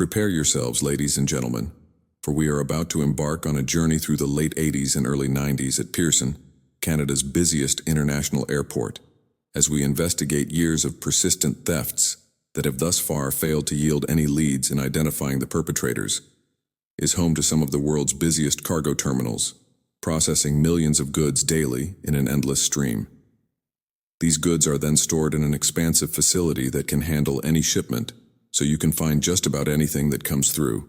Prepare yourselves, ladies and gentlemen, for we are about to embark on a journey through the late 80s and early 90s at Pearson, Canada's busiest international airport, as we investigate years of persistent thefts that have thus far failed to yield any leads in identifying the perpetrators. Is home to some of the world's busiest cargo terminals, processing millions of goods daily in an endless stream. These goods are then stored in an expansive facility that can handle any shipment, so you can find just about anything that comes through.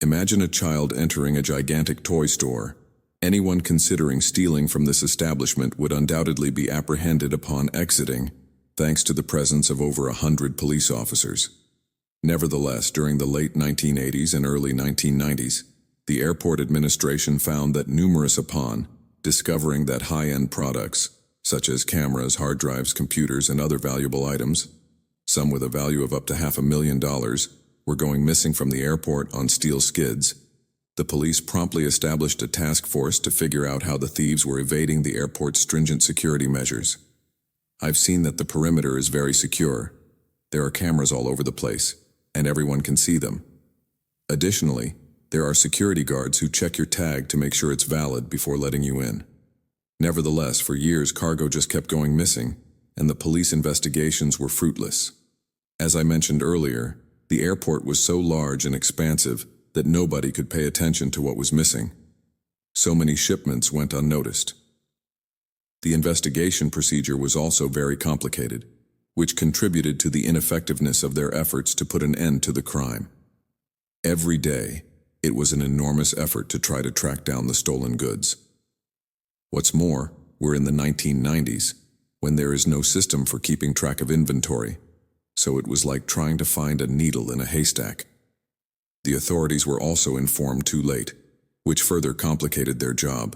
Imagine a child entering a gigantic toy store. Anyone considering stealing from this establishment would undoubtedly be apprehended upon exiting, thanks to the presence of over 100 police officers. Nevertheless, during the late 1980s and early 1990s, the airport administration found that numerous upon discovering that high-end products, such as cameras, hard drives, computers, and other valuable items, some with a value of up to $500,000, were going missing from the airport on steel skids. The police promptly established a task force to figure out how the thieves were evading the airport's stringent security measures. I've seen that the perimeter is very secure. There are cameras all over the place, and everyone can see them. Additionally, there are security guards who check your tag to make sure it's valid before letting you in. Nevertheless, for years cargo just kept going missing, and the police investigations were fruitless. As I mentioned earlier, the airport was so large and expansive that nobody could pay attention to what was missing. So many shipments went unnoticed. The investigation procedure was also very complicated, which contributed to the ineffectiveness of their efforts to put an end to the crime. Every day, it was an enormous effort to try to track down the stolen goods. What's more, we're in the 1990s, when there is no system for keeping track of inventory, so it was like trying to find a needle in a haystack. The authorities were also informed too late, which further complicated their job.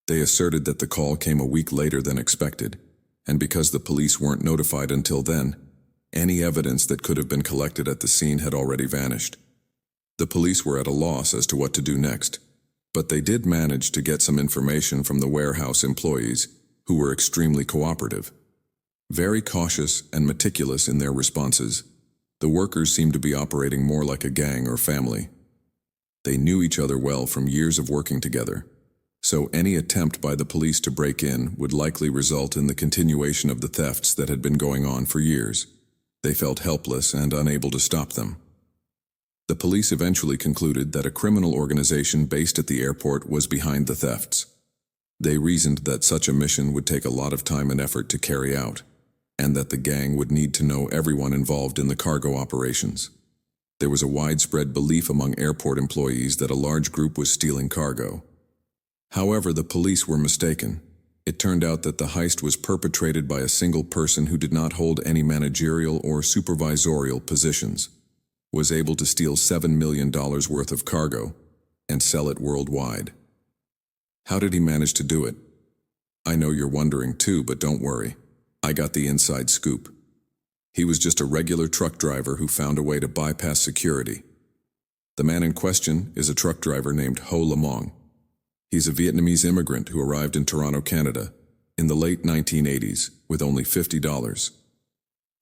They asserted that the call came a week later than expected, and because the police weren't notified until then, any evidence that could have been collected at the scene had already vanished. The police were at a loss as to what to do next, but they did manage to get some information from the warehouse employees, who were extremely cooperative. Very cautious and meticulous in their responses, the workers seemed to be operating more like a gang or family. They knew each other well from years of working together, so any attempt by the police to break in would likely result in the continuation of the thefts that had been going on for years. They felt helpless and unable to stop them. The police eventually concluded that a criminal organization based at the airport was behind the thefts. They reasoned that such a mission would take a lot of time and effort to carry out, and that the gang would need to know everyone involved in the cargo operations. There was a widespread belief among airport employees that a large group was stealing cargo. However, the police were mistaken. It turned out that the heist was perpetrated by a single person who did not hold any managerial or supervisorial positions, was able to steal $7 million worth of cargo, and sell it worldwide. How did he manage to do it? I know you're wondering too, but don't worry. I got the inside scoop. He was just a regular truck driver who found a way to bypass security. The man in question is a truck driver named Hoa Lam Ong. He's a Vietnamese immigrant who arrived in Toronto, Canada, in the late 1980s with only $50.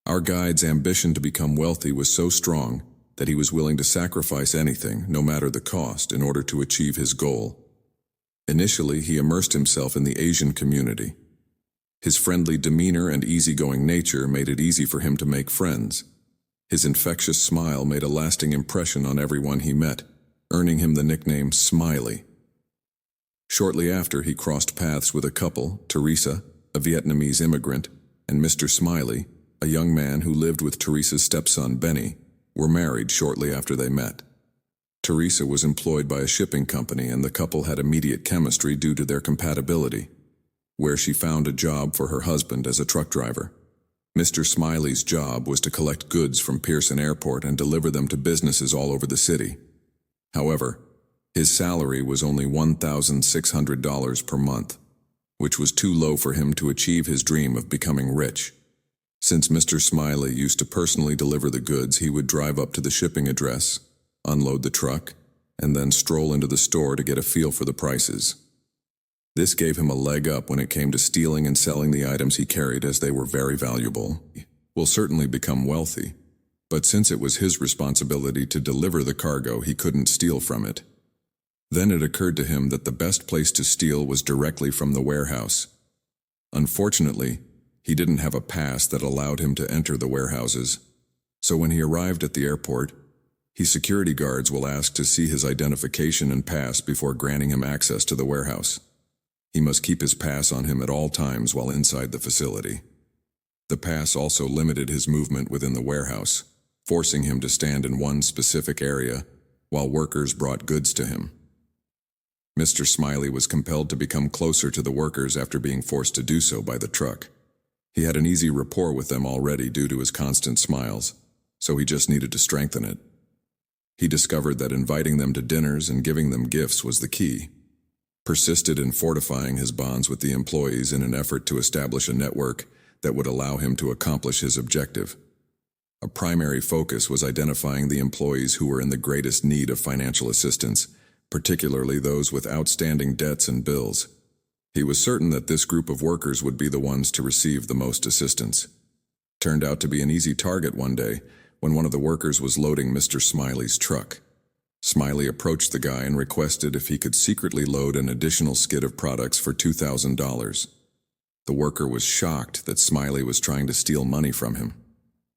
Our guide's ambition to become wealthy was so strong that he was willing to sacrifice anything, no matter the cost, in order to achieve his goal. Initially, he immersed himself in the Asian community. His friendly demeanor and easygoing nature made it easy for him to make friends. His infectious smile made a lasting impression on everyone he met, earning him the nickname Smiley. Shortly after, he crossed paths with a couple, Teresa, a Vietnamese immigrant, and Mr. Smiley, a young man who lived with Teresa's stepson, Benny, were married shortly after they met. Teresa was employed by a shipping company, and the couple had immediate chemistry due to their compatibility, where she found a job for her husband as a truck driver. Mr. Smiley's job was to collect goods from Pearson Airport and deliver them to businesses all over the city. However, his salary was only $1,600 per month, which was too low for him to achieve his dream of becoming rich. Since Mr. Smiley used to personally deliver the goods, he would drive up to the shipping address, unload the truck, and then stroll into the store to get a feel for the prices. This gave him a leg up when it came to stealing and selling the items he carried, as they were very valuable. He will certainly become wealthy, But since it was his responsibility to deliver the cargo, he couldn't steal from it. Then it occurred to him that the best place to steal was directly from the warehouse. Unfortunately, he didn't have a pass that allowed him to enter the warehouses. So when he arrived at the airport, security guards will ask to see his identification and pass before granting him access to the warehouse. He must keep his pass on him at all times while inside the facility. The pass also limited his movement within the warehouse, forcing him to stand in one specific area while workers brought goods to him. Mr. Smiley was compelled to become closer to the workers after being forced to do so by the truck. He had an easy rapport with them already due to his constant smiles, so he just needed to strengthen it. He discovered that inviting them to dinners and giving them gifts was the key. Persisted in fortifying his bonds with the employees in an effort to establish a network that would allow him to accomplish his objective. A primary focus was identifying the employees who were in the greatest need of financial assistance, particularly those with outstanding debts and bills. He was certain that this group of workers would be the ones to receive the most assistance. Turned out to be an easy target one day when one of the workers was loading Mr. Smiley's truck. Smiley approached the guy and requested if he could secretly load an additional skid of products for $2,000. The worker was shocked that Smiley was trying to steal money from him.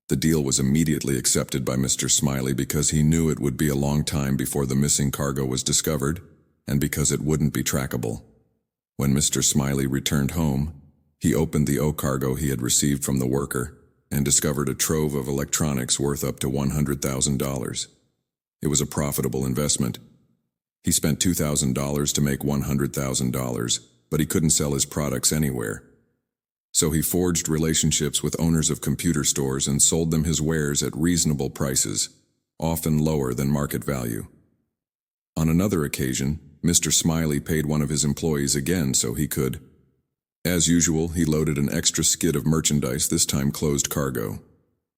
The deal was immediately accepted by Mr. Smiley because he knew it would be a long time before the missing cargo was discovered, and because it wouldn't be trackable. When Mr. Smiley returned home, he opened the cargo he had received from the worker and discovered a trove of electronics worth up to $100,000. It was a profitable investment. He spent $2,000 to make $100,000, but he couldn't sell his products anywhere. So he forged relationships with owners of computer stores and sold them his wares at reasonable prices, often lower than market value. On another occasion, Mr. Smiley paid one of his employees again so he could. As usual, he loaded an extra skid of merchandise, this time closed cargo.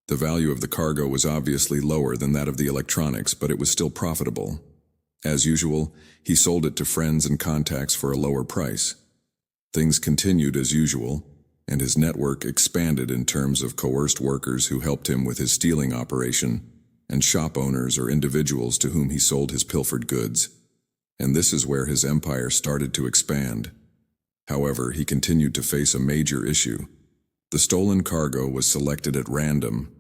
The value of the cargo was obviously lower than that of the electronics, but it was still profitable. As usual, he sold it to friends and contacts for a lower price. Things continued as usual, and his network expanded in terms of coerced workers who helped him with his stealing operation, and shop owners or individuals to whom he sold his pilfered goods. And this is where his empire started to expand. However, he continued to face a major issue. The stolen cargo was selected at random.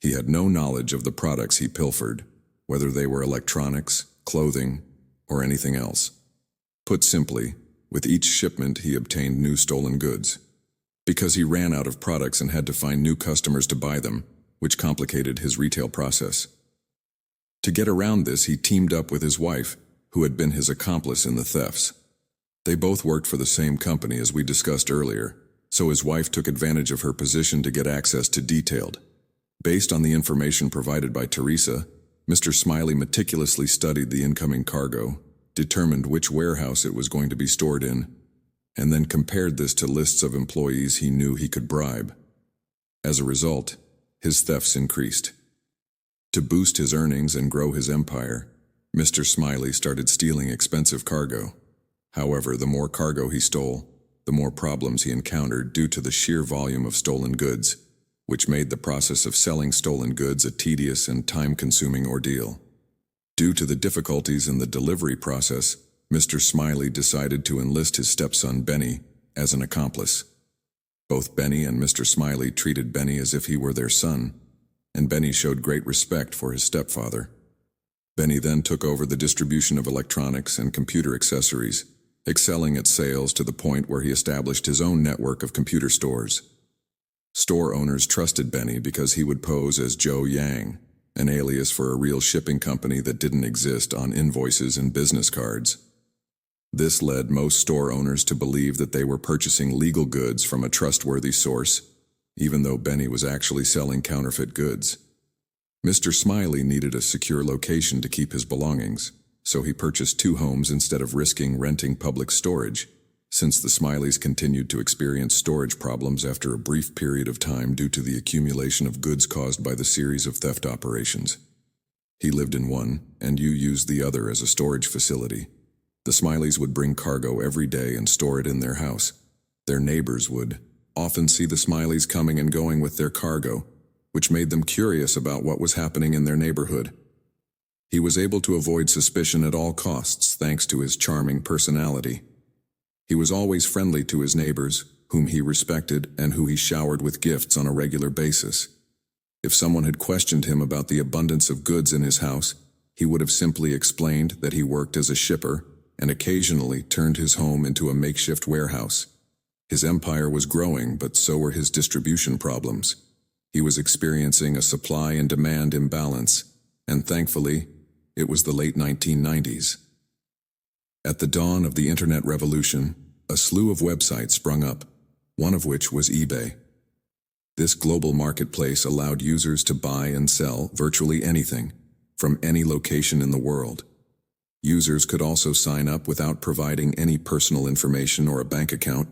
He had no knowledge of the products he pilfered, whether they were electronics, clothing, or anything else. Put simply, with each shipment he obtained new stolen goods. Because he ran out of products and had to find new customers to buy them, which complicated his retail process. To get around this, he teamed up with his wife, who had been his accomplice in the thefts. They both worked for the same company as we discussed earlier, so his wife took advantage of her position to get access to detailed. Based on the information provided by Teresa, Mr. Smiley meticulously studied the incoming cargo, determined which warehouse it was going to be stored in, and then compared this to lists of employees he knew he could bribe. As a result, his thefts increased. To boost his earnings and grow his empire, Mr. Smiley started stealing expensive cargo. However, the more cargo he stole, the more problems he encountered due to the sheer volume of stolen goods, which made the process of selling stolen goods a tedious and time-consuming ordeal. Due to the difficulties in the delivery process, Mr. Smiley decided to enlist his stepson Benny as an accomplice. Both Benny and Mr. Smiley treated Benny as if he were their son, and Benny showed great respect for his stepfather. Benny then took over the distribution of electronics and computer accessories, excelling at sales to the point where he established his own network of computer stores. Store owners trusted Benny because he would pose as Joe Yang, an alias for a real shipping company that didn't exist on invoices and business cards. This led most store owners to believe that they were purchasing legal goods from a trustworthy source, even though Benny was actually selling counterfeit goods. Mr. Smiley needed a secure location to keep his belongings, so he purchased 2 homes instead of risking renting public storage, since the Smileys continued to experience storage problems after a brief period of time due to the accumulation of goods caused by the series of theft operations. He lived in one, and you used the other as a storage facility. The Smileys would bring cargo every day and store it in their house. Their neighbors would often see the Smileys coming and going with their cargo, which made them curious about what was happening in their neighborhood. He was able to avoid suspicion at all costs thanks to his charming personality. He was always friendly to his neighbors, whom he respected and who he showered with gifts on a regular basis. If someone had questioned him about the abundance of goods in his house, he would have simply explained that he worked as a shipper and occasionally turned his home into a makeshift warehouse. His empire was growing, but so were his distribution problems. He was experiencing a supply and demand imbalance, and thankfully, it was the late 1990s. At the dawn of the Internet revolution, a slew of websites sprung up, one of which was eBay. This global marketplace allowed users to buy and sell virtually anything, from any location in the world. Users could also sign up without providing any personal information or a bank account,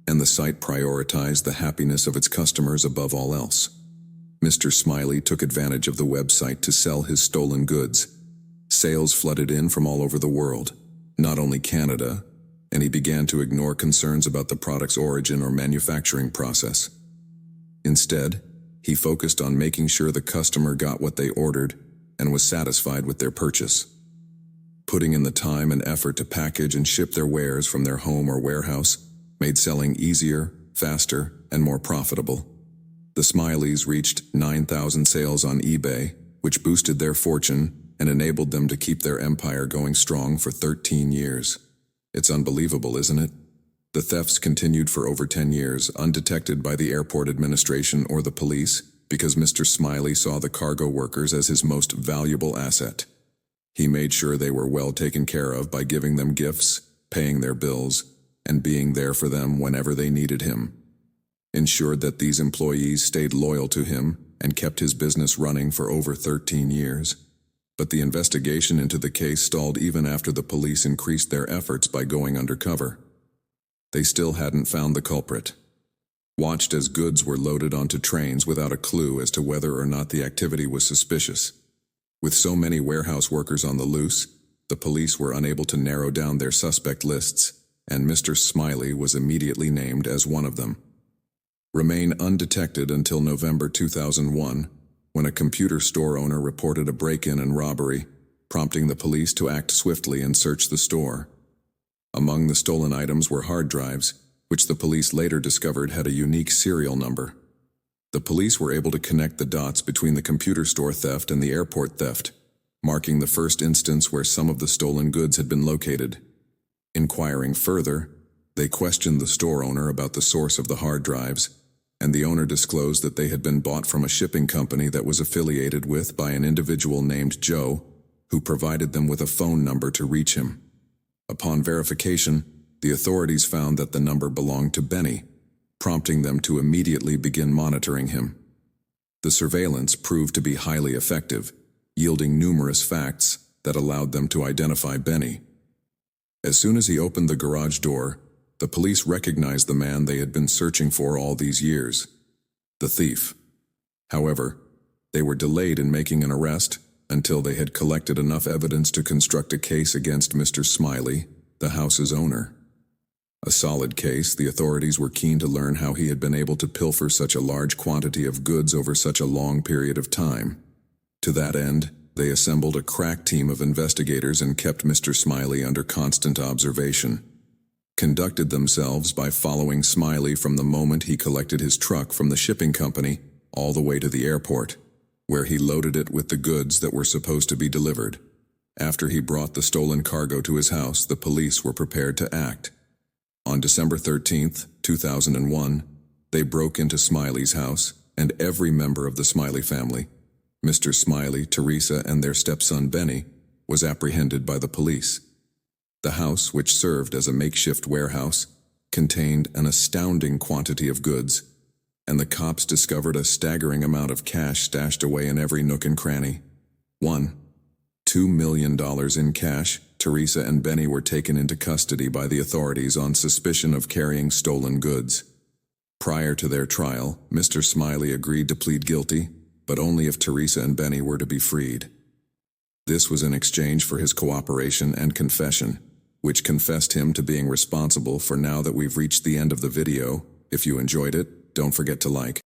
and the site prioritized the happiness of its customers above all else. Mr. Smiley took advantage of the website to sell his stolen goods. Sales flooded in from all over the world, not only Canada, and he began to ignore concerns about the product's origin or manufacturing process. Instead, he focused on making sure the customer got what they ordered and was satisfied with their purchase. Putting in the time and effort to package and ship their wares from their home or warehouse made selling easier, faster, and more profitable. The Smileys reached 9,000 sales on eBay, which boosted their fortune and enabled them to keep their empire going strong for 13 years. It's unbelievable, isn't it? The thefts continued for over 10 years, undetected by the airport administration or the police, because Mr. Smiley saw the cargo workers as his most valuable asset. He made sure they were well taken care of by giving them gifts, paying their bills, and being there for them whenever they needed him. Ensured that these employees stayed loyal to him and kept his business running for over 13 years. But the investigation into the case stalled even after the police increased their efforts by going undercover. They still hadn't found the culprit. Watched as goods were loaded onto trains without a clue as to whether or not the activity was suspicious. With so many warehouse workers on the loose, the police were unable to narrow down their suspect lists, and Mr. Smiley was immediately named as one of them. Remain undetected until November 2001, when a computer store owner reported a break-in and robbery, prompting the police to act swiftly and search the store. Among the stolen items were hard drives, which the police later discovered had a unique serial number. The police were able to connect the dots between the computer store theft and the airport theft, marking the first instance where some of the stolen goods had been located. Inquiring further, they questioned the store owner about the source of the hard drives, and the owner disclosed that they had been bought from a shipping company that was affiliated with by an individual named Joe, who provided them with a phone number to reach him. Upon verification, the authorities found that the number belonged to Benny, prompting them to immediately begin monitoring him. The surveillance proved to be highly effective, yielding numerous facts that allowed them to identify Benny. As soon as he opened the garage door, the police recognized the man they had been searching for all these years, the thief. However, they were delayed in making an arrest until they had collected enough evidence to construct a case against Mr. Smiley, the house's owner. A solid case, the authorities were keen to learn how he had been able to pilfer such a large quantity of goods over such a long period of time. To that end, they assembled a crack team of investigators and kept Mr. Smiley under constant observation. Conducted themselves by following Smiley from the moment he collected his truck from the shipping company all the way to the airport, where he loaded it with the goods that were supposed to be delivered. After he brought the stolen cargo to his house, the police were prepared to act. On December 13, 2001, they broke into Smiley's house, and every member of the Smiley family, Mr. Smiley, Teresa, and their stepson Benny, was apprehended by the police. The house, which served as a makeshift warehouse, contained an astounding quantity of goods, and the cops discovered a staggering amount of cash stashed away in every nook and cranny. $2 million in cash. Teresa and Benny were taken into custody by the authorities on suspicion of carrying stolen goods. Prior to their trial, Mr. Smiley agreed to plead guilty, but only if Teresa and Benny were to be freed. This was in exchange for his cooperation and confession, which confessed him to being responsible for. Now that we've reached the end of the video, if you enjoyed it, don't forget to like,